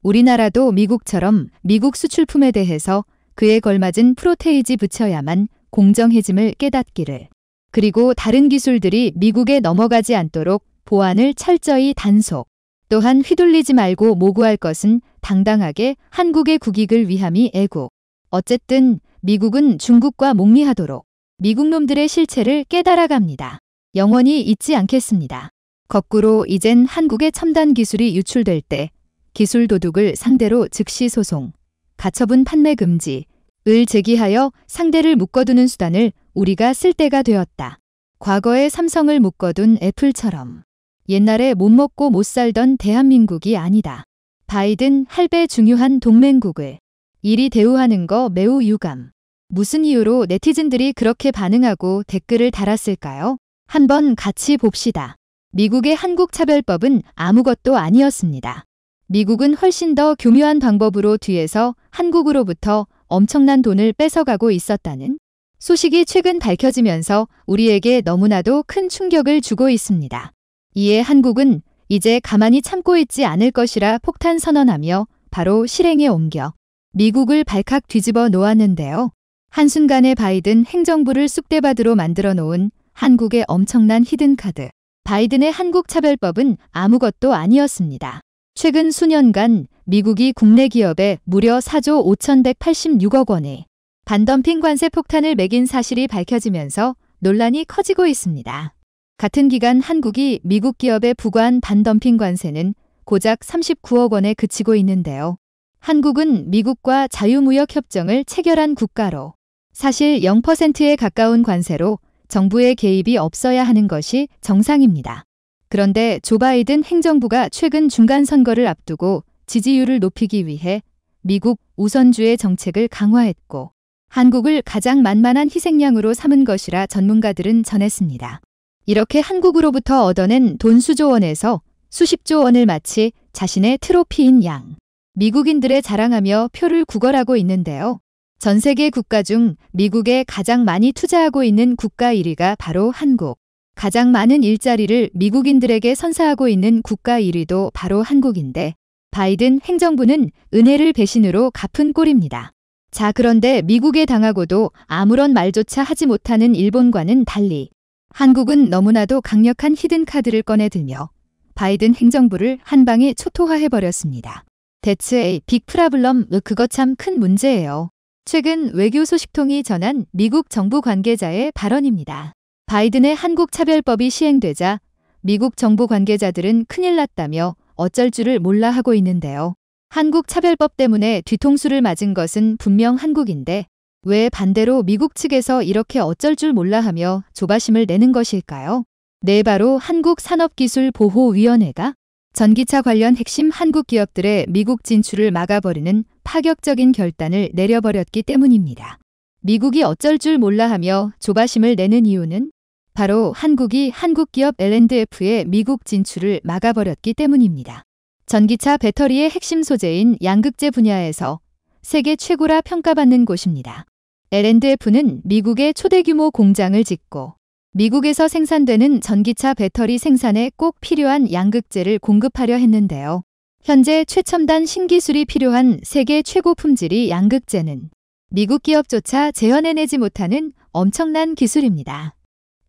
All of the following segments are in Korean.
우리나라도 미국처럼 미국 수출품에 대해서 그에 걸맞은 프로테이지 붙여야만 공정해짐을 깨닫기를. 그리고 다른 기술들이 미국에 넘어가지 않도록 보안을 철저히 단속. 또한 휘둘리지 말고 모구할 것은 당당하게 한국의 국익을 위함이 애국. 어쨌든 미국은 중국과 목리하도록 미국 놈들의 실체를 깨달아갑니다. 영원히 잊지 않겠습니다. 거꾸로 이젠 한국의 첨단 기술이 유출될 때 기술 도둑을 상대로 즉시 소송, 가처분 판매 금지을 제기하여 상대를 묶어두는 수단을 우리가 쓸 때가 되었다. 과거에 삼성을 묶어둔 애플처럼. 옛날에 못 먹고 못 살던 대한민국이 아니다. 바이든 할배 중요한 동맹국을 이리 대우하는 거 매우 유감. 무슨 이유로 네티즌들이 그렇게 반응하고 댓글을 달았을까요? 한번 같이 봅시다. 미국의 한국차별법은 아무것도 아니었습니다. 미국은 훨씬 더 교묘한 방법으로 뒤에서 한국으로부터 엄청난 돈을 뺏어가고 있었다는 소식이 최근 밝혀지면서 우리에게 너무나도 큰 충격을 주고 있습니다. 이에 한국은 이제 가만히 참고 있지 않을 것이라 폭탄 선언하며 바로 실행에 옮겨 미국을 발칵 뒤집어 놓았는데요. 한순간에 바이든 행정부를 쑥대밭으로 만들어 놓은 한국의 엄청난 히든카드. 바이든의 한국차별법은 아무것도 아니었습니다. 최근 수년간 미국이 국내 기업에 무려 4조 5,186억 원의 반덤핑 관세 폭탄을 매긴 사실이 밝혀지면서 논란이 커지고 있습니다. 같은 기간 한국이 미국 기업에 부과한 반덤핑 관세는 고작 39억 원에 그치고 있는데요. 한국은 미국과 자유무역 협정을 체결한 국가로 사실 0%에 가까운 관세로 정부의 개입이 없어야 하는 것이 정상입니다. 그런데 조 바이든 행정부가 최근 중간선거를 앞두고 지지율을 높이기 위해 미국 우선주의 정책을 강화했고 한국을 가장 만만한 희생양으로 삼은 것이라 전문가들은 전했습니다. 이렇게 한국으로부터 얻어낸 돈 수조 원에서 수십조 원을 마치 자신의 트로피인 양 미국인들의 자랑하며 표를 구걸하고 있는데요. 전 세계 국가 중 미국에 가장 많이 투자하고 있는 국가 1위가 바로 한국. 가장 많은 일자리를 미국인들에게 선사하고 있는 국가 1위도 바로 한국인데 바이든 행정부는 은혜를 배신으로 갚은 꼴입니다. 자, 그런데 미국에 당하고도 아무런 말조차 하지 못하는 일본과는 달리 한국은 너무나도 강력한 히든카드를 꺼내들며 바이든 행정부를 한 방에 초토화해버렸습니다. That's a big problem. 그거 참 큰 문제예요. 최근 외교 소식통이 전한 미국 정부 관계자의 발언입니다. 바이든의 한국차별법이 시행되자 미국 정부 관계자들은 큰일 났다며 어쩔 줄을 몰라 하고 있는데요. 한국차별법 때문에 뒤통수를 맞은 것은 분명 한국인데 왜 반대로 미국 측에서 이렇게 어쩔 줄 몰라 하며 조바심을 내는 것일까요? 네, 바로 한국산업기술보호위원회가 전기차 관련 핵심 한국 기업들의 미국 진출을 막아버리는 파격적인 결단을 내려버렸기 때문입니다. 미국이 어쩔 줄 몰라 하며 조바심을 내는 이유는 바로 한국이 한국기업 L&F의 미국 진출을 막아버렸기 때문입니다. 전기차 배터리의 핵심 소재인 양극재 분야에서 세계 최고라 평가받는 곳입니다. L&F는 미국에 초대규모 공장을 짓고 미국에서 생산되는 전기차 배터리 생산에 꼭 필요한 양극재를 공급하려 했는데요. 현재 최첨단 신기술이 필요한 세계 최고 품질이 양극재는 미국 기업조차 재현해내지 못하는 엄청난 기술입니다.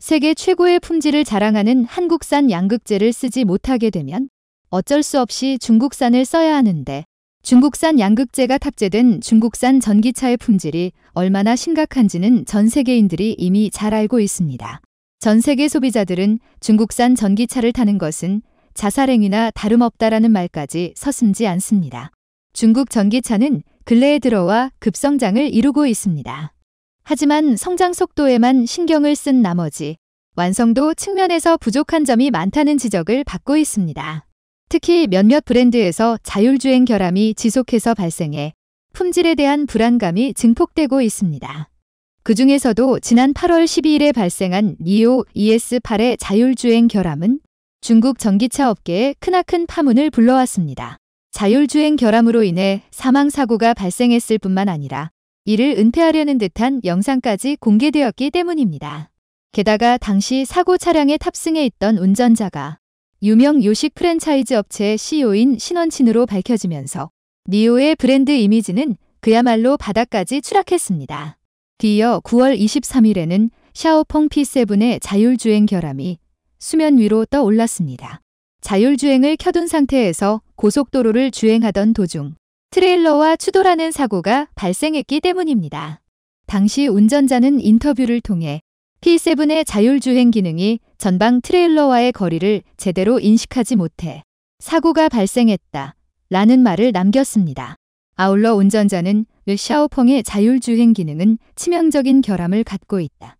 세계 최고의 품질을 자랑하는 한국산 양극재를 쓰지 못하게 되면 어쩔 수 없이 중국산을 써야 하는데 중국산 양극재가 탑재된 중국산 전기차의 품질이 얼마나 심각한지는 전 세계인들이 이미 잘 알고 있습니다. 전 세계 소비자들은 중국산 전기차를 타는 것은 자살행위나 다름없다라는 말까지 서슴지 않습니다. 중국 전기차는 근래에 들어와 급성장을 이루고 있습니다. 하지만 성장 속도에만 신경을 쓴 나머지 완성도 측면에서 부족한 점이 많다는 지적을 받고 있습니다. 특히 몇몇 브랜드에서 자율주행 결함이 지속해서 발생해 품질에 대한 불안감이 증폭되고 있습니다. 그 중에서도 지난 8월 12일에 발생한 니오 ES8의 자율주행 결함은 중국 전기차 업계에 크나큰 파문을 불러왔습니다. 자율주행 결함으로 인해 사망사고가 발생했을 뿐만 아니라 이를 은폐하려는 듯한 영상까지 공개되었기 때문입니다. 게다가 당시 사고 차량에 탑승해 있던 운전자가 유명 요식 프랜차이즈 업체의 CEO인 신원친으로 밝혀지면서 니오의 브랜드 이미지는 그야말로 바닥까지 추락했습니다. 뒤이어 9월 23일에는 샤오펑 P7의 자율주행 결함이 수면 위로 떠올랐습니다. 자율주행을 켜둔 상태에서 고속도로를 주행하던 도중 트레일러와 추돌하는 사고가 발생했기 때문입니다. 당시 운전자는 인터뷰를 통해 P7의 자율주행 기능이 전방 트레일러와의 거리를 제대로 인식하지 못해 사고가 발생했다 라는 말을 남겼습니다. 아울러 운전자는 샤오펑의 자율주행 기능은 치명적인 결함을 갖고 있다.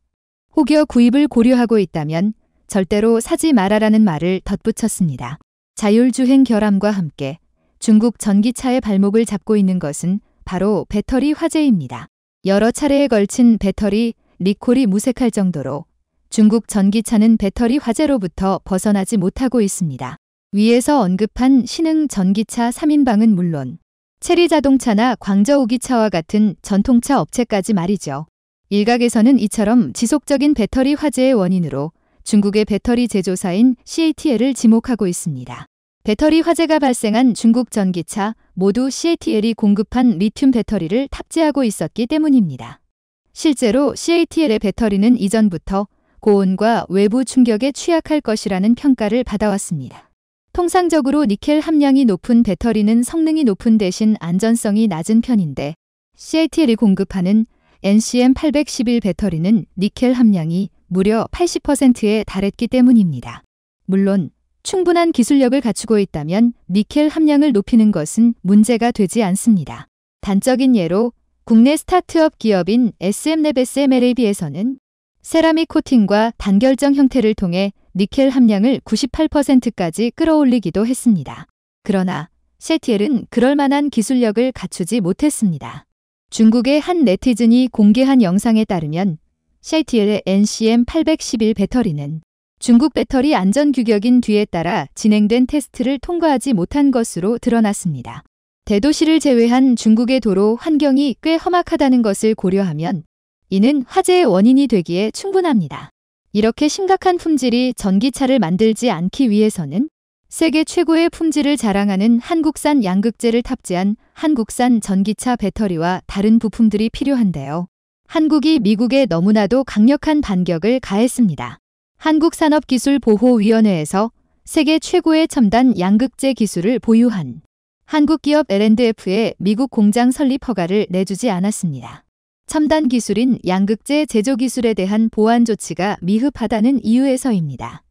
혹여 구입을 고려하고 있다면 절대로 사지 말아라는 말을 덧붙였습니다. 자율주행 결함과 함께 중국 전기차의 발목을 잡고 있는 것은 바로 배터리 화재입니다. 여러 차례에 걸친 배터리 리콜이 무색할 정도로 중국 전기차는 배터리 화재로부터 벗어나지 못하고 있습니다. 위에서 언급한 신흥 전기차 3인방은 물론 체리 자동차나 광저우기차와 같은 전통차 업체까지 말이죠. 일각에서는 이처럼 지속적인 배터리 화재의 원인으로 중국의 배터리 제조사인 CATL을 지목하고 있습니다. 배터리 화재가 발생한 중국 전기차 모두 CATL이 공급한 리튬 배터리를 탑재하고 있었기 때문입니다. 실제로 CATL의 배터리는 이전부터 고온과 외부 충격에 취약할 것이라는 평가를 받아왔습니다. 통상적으로 니켈 함량이 높은 배터리는 성능이 높은 대신 안전성이 낮은 편인데 CATL이 공급하는 NCM811 배터리는 니켈 함량이 무려 80%에 달했기 때문입니다. 물론 충분한 기술력을 갖추고 있다면 니켈 함량을 높이는 것은 문제가 되지 않습니다. 단적인 예로 국내 스타트업 기업인 SM랩 SMLAB에서는 세라믹 코팅과 단결정 형태를 통해 니켈 함량을 98%까지 끌어올리기도 했습니다. 그러나 CATL은 그럴 만한 기술력을 갖추지 못했습니다. 중국의 한 네티즌이 공개한 영상에 따르면 CATL의 NCM811 배터리는 중국 배터리 안전 규격인 뒤에 따라 진행된 테스트를 통과하지 못한 것으로 드러났습니다. 대도시를 제외한 중국의 도로 환경이 꽤 험악하다는 것을 고려하면 이는 화재의 원인이 되기에 충분합니다. 이렇게 심각한 품질이 전기차를 만들지 않기 위해서는 세계 최고의 품질을 자랑하는 한국산 양극재를 탑재한 한국산 전기차 배터리와 다른 부품들이 필요한데요. 한국이 미국에 너무나도 강력한 반격을 가했습니다. 한국산업기술보호위원회에서 세계 최고의 첨단 양극재 기술을 보유한 한국 기업 L&F에 미국 공장 설립 허가를 내주지 않았습니다. 첨단 기술인 양극재 제조 기술에 대한 보안 조치가 미흡하다는 이유에서입니다.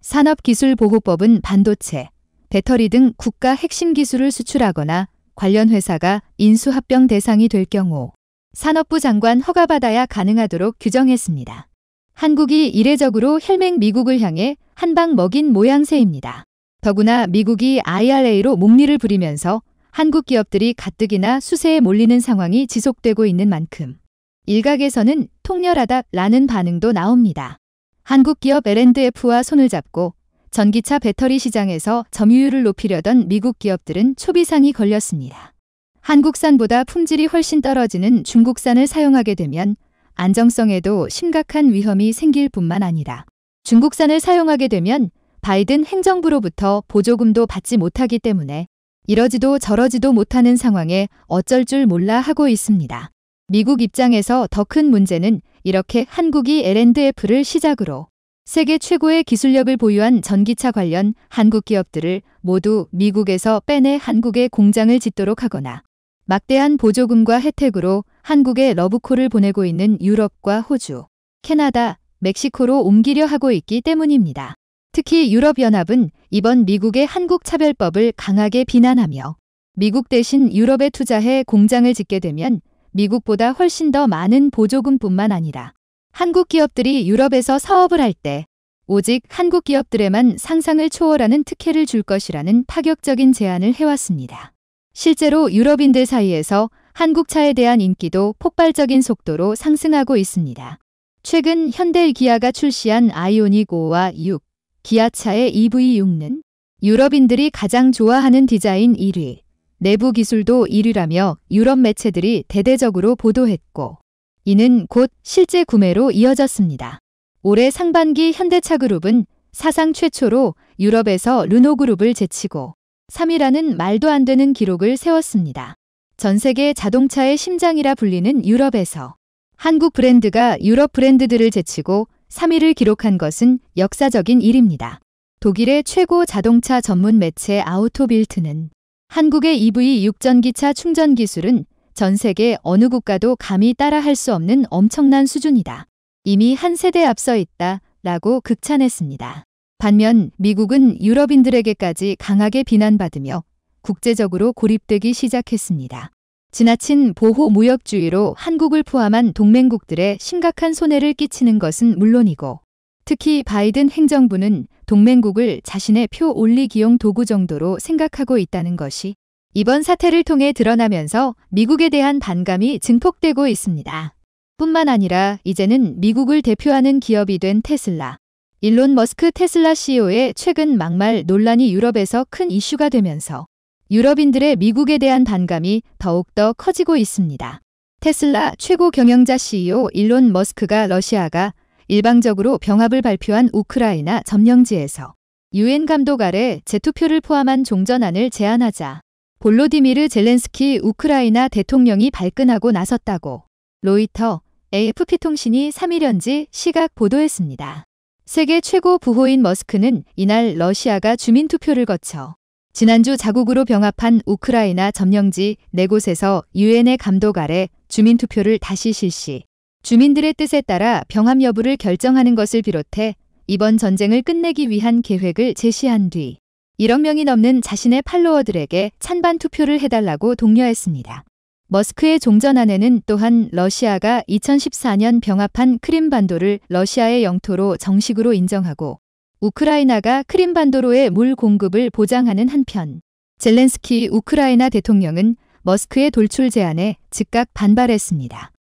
산업기술보호법은 반도체, 배터리 등 국가 핵심 기술을 수출하거나 관련 회사가 인수합병 대상이 될 경우 산업부 장관 허가받아야 가능하도록 규정했습니다. 한국이 이례적으로 혈맹 미국을 향해 한 방 먹인 모양새입니다. 더구나 미국이 IRA로 목리를 부리면서 한국 기업들이 가뜩이나 수세에 몰리는 상황이 지속되고 있는 만큼 일각에서는 통렬하다라는 반응도 나옵니다. 한국 기업 L&F와 손을 잡고 전기차 배터리 시장에서 점유율을 높이려던 미국 기업들은 초비상이 걸렸습니다. 한국산보다 품질이 훨씬 떨어지는 중국산을 사용하게 되면 안정성에도 심각한 위험이 생길 뿐만 아니라 중국산을 사용하게 되면 바이든 행정부로부터 보조금도 받지 못하기 때문에 이러지도 저러지도 못하는 상황에 어쩔 줄 몰라 하고 있습니다. 미국 입장에서 더 큰 문제는 이렇게 한국이 L&F를 시작으로 세계 최고의 기술력을 보유한 전기차 관련 한국 기업들을 모두 미국에서 빼내 한국에 공장을 짓도록 하거나 막대한 보조금과 혜택으로 한국에 러브콜을 보내고 있는 유럽과 호주, 캐나다, 멕시코로 옮기려 하고 있기 때문입니다. 특히 유럽연합은 이번 미국의 한국차별법을 강하게 비난하며 미국 대신 유럽에 투자해 공장을 짓게 되면 미국보다 훨씬 더 많은 보조금뿐만 아니라 한국 기업들이 유럽에서 사업을 할 때 오직 한국 기업들에만 상상을 초월하는 특혜를 줄 것이라는 파격적인 제안을 해왔습니다. 실제로 유럽인들 사이에서 한국차에 대한 인기도 폭발적인 속도로 상승하고 있습니다. 최근 현대 기아가 출시한 아이오닉 5와 6, 기아차의 EV6는 유럽인들이 가장 좋아하는 디자인 1위, 내부 기술도 1위라며 유럽 매체들이 대대적으로 보도했고 이는 곧 실제 구매로 이어졌습니다. 올해 상반기 현대차 그룹은 사상 최초로 유럽에서 르노 그룹을 제치고 3위라는 말도 안 되는 기록을 세웠습니다. 전 세계 자동차의 심장이라 불리는 유럽에서 한국 브랜드가 유럽 브랜드들을 제치고 3위를 기록한 것은 역사적인 일입니다. 독일의 최고 자동차 전문 매체 아우토빌트는 한국의 EV 육전기차 충전 기술은 전 세계 어느 국가도 감히 따라할 수 없는 엄청난 수준이다. 이미 한 세대 앞서 있다 라고 극찬했습니다. 반면 미국은 유럽인들에게까지 강하게 비난받으며 국제적으로 고립되기 시작했습니다. 지나친 보호무역주의로 한국을 포함한 동맹국들에 심각한 손해를 끼치는 것은 물론이고 특히 바이든 행정부는 동맹국을 자신의 표 올리기용 도구 정도로 생각하고 있다는 것이 이번 사태를 통해 드러나면서 미국에 대한 반감이 증폭되고 있습니다. 뿐만 아니라 이제는 미국을 대표하는 기업이 된 테슬라, 일론 머스크 테슬라 CEO의 최근 막말 논란이 유럽에서 큰 이슈가 되면서 유럽인들의 미국에 대한 반감이 더욱더 커지고 있습니다. 테슬라 최고 경영자 CEO 일론 머스크가 러시아가 일방적으로 병합을 발표한 우크라이나 점령지에서 유엔 감독 아래 재투표를 포함한 종전안을 제안하자 볼로디미르 젤렌스키 우크라이나 대통령이 발끈하고 나섰다고 로이터, AFP통신이 3일 현지 시각 보도했습니다. 세계 최고 부호인 머스크는 이날 러시아가 주민투표를 거쳐 지난주 자국으로 병합한 우크라이나 점령지 4곳에서 유엔의 감독 아래 주민투표를 다시 실시, 주민들의 뜻에 따라 병합 여부를 결정하는 것을 비롯해 이번 전쟁을 끝내기 위한 계획을 제시한 뒤 1억 명이 넘는 자신의 팔로워들에게 찬반 투표를 해달라고 독려했습니다. 머스크의 종전안에는 또한 러시아가 2014년 병합한 크림반도를 러시아의 영토로 정식으로 인정하고 우크라이나가 크림반도로의 물 공급을 보장하는 한편 젤렌스키 우크라이나 대통령은 머스크의 돌출 제안에 즉각 반발했습니다.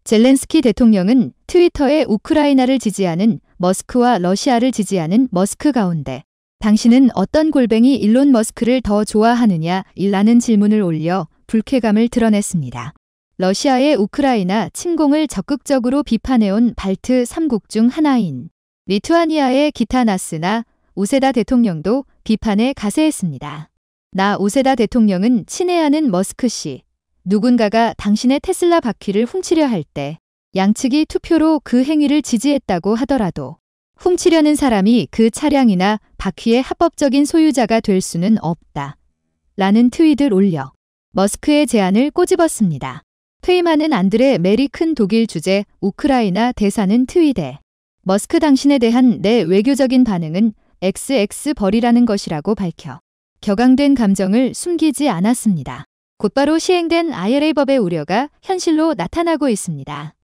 젤렌스키 대통령은 트위터에 우크라이나를 지지하는 머스크와 러시아를 지지하는 머스크 가운데 당신은 어떤 골뱅이 일론 머스크를 더 좋아하느냐? 라는 질문을 올려 불쾌감을 드러냈습니다. 러시아의 우크라이나 침공을 적극적으로 비판해온 발트 3국 중 하나인 리투아니아의 기타나스나 우세다 대통령도 비판에 가세했습니다. 나 우세다 대통령은 친애하는 머스크 씨, 누군가가 당신의 테슬라 바퀴를 훔치려 할 때 양측이 투표로 그 행위를 지지했다고 하더라도 훔치려는 사람이 그 차량이나 바퀴의 합법적인 소유자가 될 수는 없다. 라는 트윗을 올려 머스크의 제안을 꼬집었습니다. 퇴임하는 안드레 메리 큰 독일 주재 우크라이나 대사는 트윗에 머스크 당신에 대한 내 외교적인 반응은 XX 벌이라는 것이라고 밝혀 격앙된 감정을 숨기지 않았습니다. 곧바로 시행된 IRA 법의 우려가 현실로 나타나고 있습니다.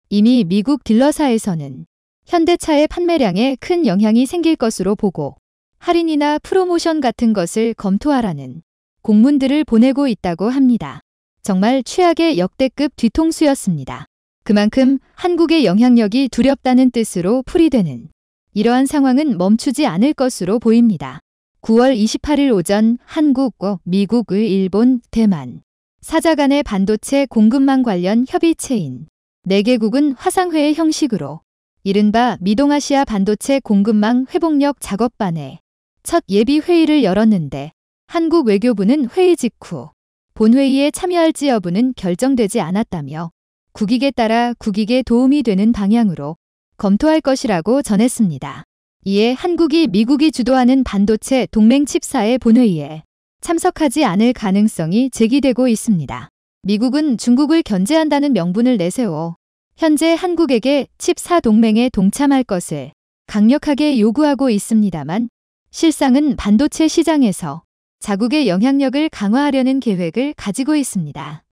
이미 미국 딜러사에서는 현대차의 판매량에 큰 영향이 생길 것으로 보고 할인이나 프로모션 같은 것을 검토하라는 공문들을 보내고 있다고 합니다. 정말 최악의 역대급 뒤통수였습니다. 그만큼 한국의 영향력이 두렵다는 뜻으로 풀이되는 이러한 상황은 멈추지 않을 것으로 보입니다. 9월 28일 오전 한국, 미국, 일본, 대만, 사자 간의 반도체 공급망 관련 협의체인 4개국은 화상회의 형식으로 이른바 미동아시아 반도체 공급망 회복력 작업반의 첫 예비 회의를 열었는데 한국 외교부는 회의 직후 본회의에 참여할지 여부는 결정되지 않았다며 국익에 따라 국익에 도움이 되는 방향으로 검토할 것이라고 전했습니다. 이에 한국이 미국이 주도하는 반도체 동맹 칩사의 본회의에 참석하지 않을 가능성이 제기되고 있습니다. 미국은 중국을 견제한다는 명분을 내세워 현재 한국에게 칩4 동맹에 동참할 것을 강력하게 요구하고 있습니다만 실상은 반도체 시장에서 자국의 영향력을 강화하려는 계획을 가지고 있습니다.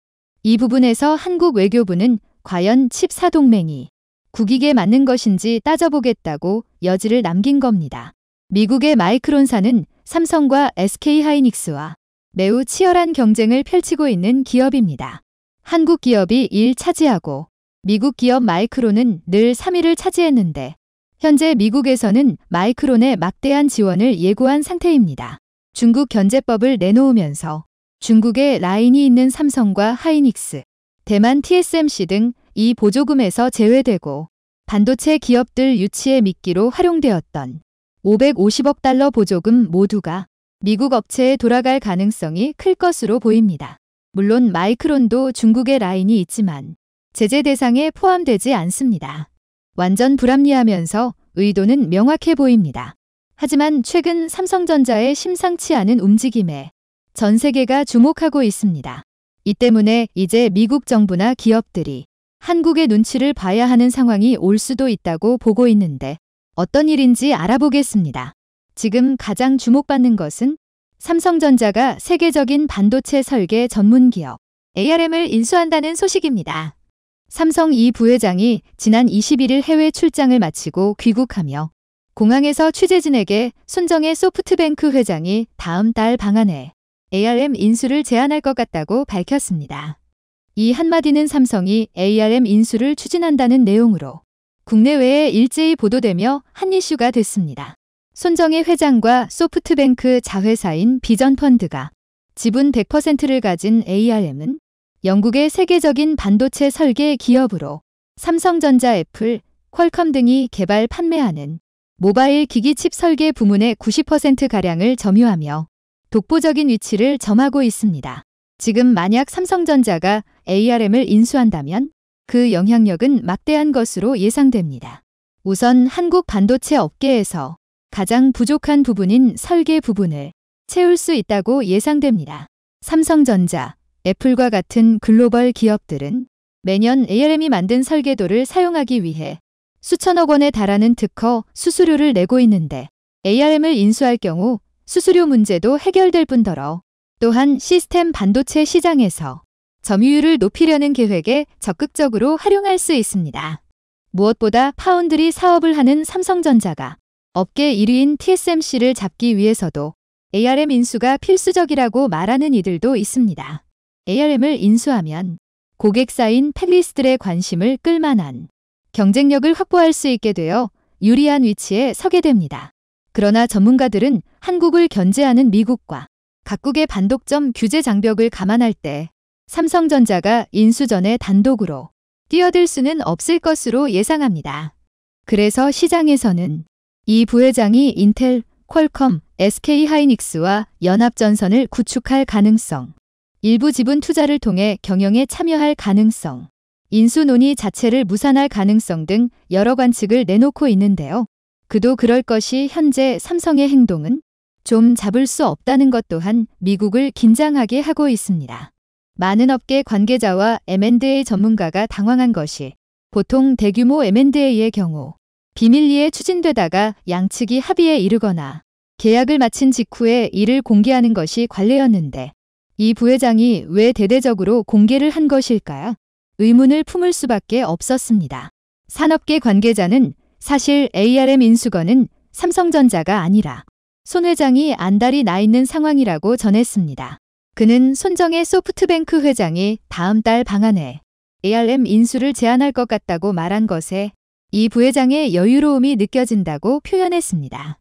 이 부분에서 한국 외교부는 과연 칩4 동맹이 국익에 맞는 것인지 따져보겠다고 여지를 남긴 겁니다. 미국의 마이크론사는 삼성과 SK하이닉스와 매우 치열한 경쟁을 펼치고 있는 기업입니다. 한국 기업이 1 차지하고 미국 기업 마이크론은 늘 3위를 차지했는데 현재 미국에서는 마이크론의 막대한 지원을 예고한 상태입니다. 중국 견제법을 내놓으면서 중국에 라인이 있는 삼성과 하이닉스, 대만 TSMC 등 이 보조금에서 제외되고 반도체 기업들 유치에 미끼로 활용되었던 $550억 보조금 모두가 미국 업체에 돌아갈 가능성이 클 것으로 보입니다. 물론 마이크론도 중국에 라인이 있지만 제재 대상에 포함되지 않습니다. 완전 불합리하면서 의도는 명확해 보입니다. 하지만 최근 삼성전자의 심상치 않은 움직임에 전 세계가 주목하고 있습니다. 이 때문에 이제 미국 정부나 기업들이 한국의 눈치를 봐야 하는 상황이 올 수도 있다고 보고 있는데 어떤 일인지 알아보겠습니다. 지금 가장 주목받는 것은 삼성전자가 세계적인 반도체 설계 전문 기업 ARM을 인수한다는 소식입니다. 삼성 이 부회장이 지난 21일 해외 출장을 마치고 귀국하며 공항에서 취재진에게 손정혜 소프트뱅크 회장이 다음 달 방안에 ARM 인수를 제안할 것 같다고 밝혔습니다. 이 한마디는 삼성이 ARM 인수를 추진한다는 내용으로 국내외에 일제히 보도되며 한 이슈가 됐습니다. 손정혜 회장과 소프트뱅크 자회사인 비전펀드가 지분 100%를 가진 ARM은 영국의 세계적인 반도체 설계 기업으로 삼성전자, 애플, 퀄컴 등이 개발 판매하는 모바일 기기 칩 설계 부문의 90%가량을 점유하며 독보적인 위치를 점하고 있습니다. 지금 만약 삼성전자가 ARM을 인수한다면 그 영향력은 막대한 것으로 예상됩니다. 우선 한국 반도체 업계에서 가장 부족한 부분인 설계 부분을 채울 수 있다고 예상됩니다. 삼성전자, 애플과 같은 글로벌 기업들은 매년 ARM이 만든 설계도를 사용하기 위해 수천억 원에 달하는 특허, 수수료를 내고 있는데 ARM을 인수할 경우 수수료 문제도 해결될 뿐더러 또한 시스템 반도체 시장에서 점유율을 높이려는 계획에 적극적으로 활용할 수 있습니다. 무엇보다 파운드리 사업을 하는 삼성전자가 업계 1위인 TSMC를 잡기 위해서도 ARM 인수가 필수적이라고 말하는 이들도 있습니다. ARM을 인수하면 고객사인 팹리스들의 관심을 끌만한 경쟁력을 확보할 수 있게 되어 유리한 위치에 서게 됩니다. 그러나 전문가들은 한국을 견제하는 미국과 각국의 반독점 규제 장벽을 감안할 때 삼성전자가 인수 전에 단독으로 뛰어들 수는 없을 것으로 예상합니다. 그래서 시장에서는 이 부회장이 인텔, 퀄컴, SK하이닉스와 연합전선을 구축할 가능성, 일부 지분 투자를 통해 경영에 참여할 가능성, 인수 논의 자체를 무산할 가능성 등 여러 관측을 내놓고 있는데요. 그도 그럴 것이 현재 삼성의 행동은 좀 잡을 수 없다는 것 또한 미국을 긴장하게 하고 있습니다. 많은 업계 관계자와 M&A 전문가가 당황한 것이 보통 대규모 M&A의 경우 비밀리에 추진되다가 양측이 합의에 이르거나 계약을 마친 직후에 이를 공개하는 것이 관례였는데 이 부회장이 왜 대대적으로 공개를 한 것일까요? 의문을 품을 수밖에 없었습니다. 산업계 관계자는 사실 ARM 인수건은 삼성전자가 아니라 손 회장이 안달이 나 있는 상황이라고 전했습니다. 그는 손정혜 소프트뱅크 회장이 다음 달 방안에 ARM 인수를 제안할 것 같다고 말한 것에 이 부회장의 여유로움이 느껴진다고 표현했습니다.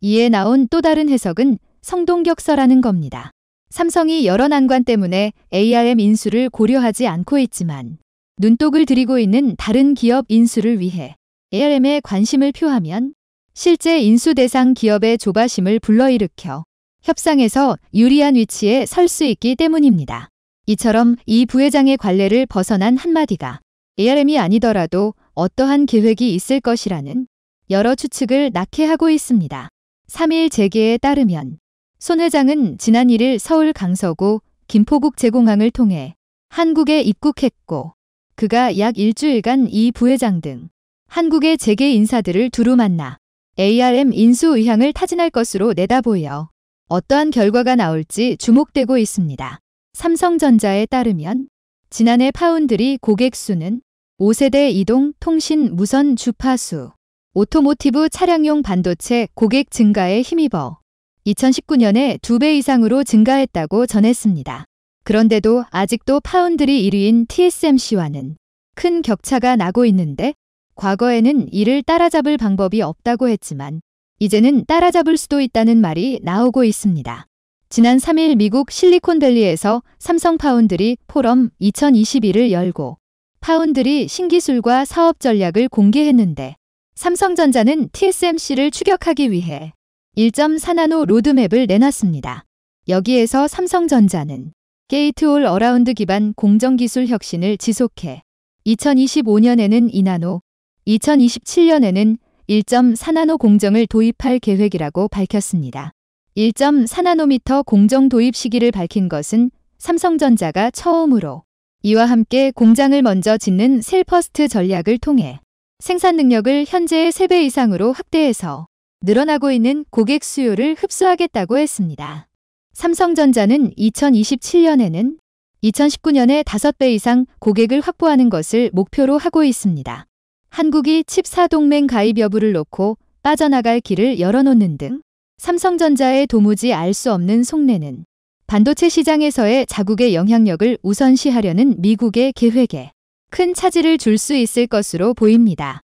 이에 나온 또 다른 해석은 성동격서라는 겁니다. 삼성이 여러 난관 때문에 ARM 인수를 고려하지 않고 있지만 눈독을 들이고 있는 다른 기업 인수를 위해 ARM에 관심을 표하면 실제 인수 대상 기업의 조바심을 불러일으켜 협상에서 유리한 위치에 설 수 있기 때문입니다. 이처럼 이 부회장의 관례를 벗어난 한마디가 ARM이 아니더라도 어떠한 계획이 있을 것이라는 여러 추측을 낳게 하고 있습니다. 3일 재계에 따르면 손 회장은 지난 1일 서울 강서구 김포국제공항을 통해 한국에 입국했고 그가 약 일주일간 이 부회장 등 한국의 재계 인사들을 두루 만나 ARM 인수 의향을 타진할 것으로 내다보여 어떠한 결과가 나올지 주목되고 있습니다. 삼성전자에 따르면 지난해 파운드리 고객 수는 5세대 이동, 통신, 무선 주파수, 오토모티브 차량용 반도체 고객 증가에 힘입어 2019년에 2배 이상으로 증가했다고 전했습니다. 그런데도 아직도 파운드리 1위인 TSMC와는 큰 격차가 나고 있는데 과거에는 이를 따라잡을 방법이 없다고 했지만 이제는 따라잡을 수도 있다는 말이 나오고 있습니다. 지난 3일 미국 실리콘밸리에서 삼성 파운드리 포럼 2021을 열고 파운드리 신기술과 사업 전략을 공개했는데 삼성전자는 TSMC를 추격하기 위해 1.4나노 로드맵을 내놨습니다. 여기에서 삼성전자는 게이트 올 어라운드 기반 공정기술 혁신을 지속해 2025년에는 2나노, 2027년에는 1.4나노 공정을 도입할 계획이라고 밝혔습니다. 1.4나노미터 공정 도입 시기를 밝힌 것은 삼성전자가 처음으로 이와 함께 공장을 먼저 짓는 셀퍼스트 전략을 통해 생산 능력을 현재의 3배 이상으로 확대해서 늘어나고 있는 고객 수요를 흡수하겠다고 했습니다. 삼성전자는 2027년에는 2019년의 5배 이상 고객을 확보하는 것을 목표로 하고 있습니다. 한국이 칩4 동맹 가입 여부를 놓고 빠져나갈 길을 열어놓는 등 삼성전자의 도무지 알 수 없는 속내는 반도체 시장에서의 자국의 영향력을 우선시하려는 미국의 계획에 큰 차질을 줄 수 있을 것으로 보입니다.